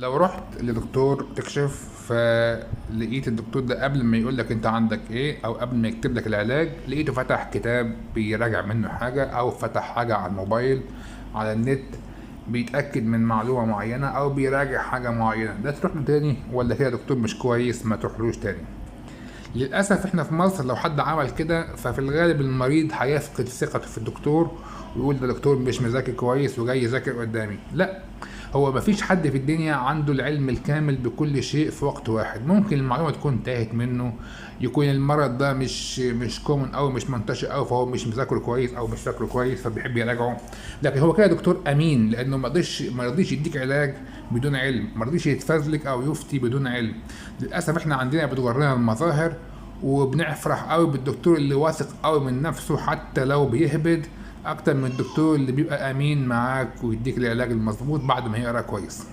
لو رحت لدكتور تكشف فلقيت الدكتور ده قبل ما يقول لك انت عندك ايه او قبل ما يكتب لك العلاج، لقيته فتح كتاب بيراجع منه حاجة او فتح حاجة على الموبايل على النت بيتأكد من معلومة معينة او بيراجع حاجة معينة، ده تروح له تاني ولا كده دكتور مش كويس ما تروحلوش تاني؟ للأسف احنا في مصر لو حد عمل كده ففي الغالب المريض هيفقد ثقته في الدكتور ويقول ده دكتور مش مذاكر كويس وجاي يذاكر قدامي. لا، هو مفيش حد في الدنيا عنده العلم الكامل بكل شيء في وقت واحد. ممكن المعلومة تكون تاهت منه، يكون المرض ده مش كومن او مش منتشر او فهو مش مذاكره كويس او مش فاكره كويس فبيحب يراجعه. لكن هو كده دكتور امين لانه ما رضيش يديك علاج بدون علم، ما رضيش يتفزلك او يفتي بدون علم. للاسف احنا عندنا بتغرنا المظاهر وبنفرح قوي بالدكتور اللي واثق قوي من نفسه حتى لو بيهبد اكتر من الدكتور اللي بيبقى امين معاك ويديك العلاج المظبوط بعد ما يقرا كويس.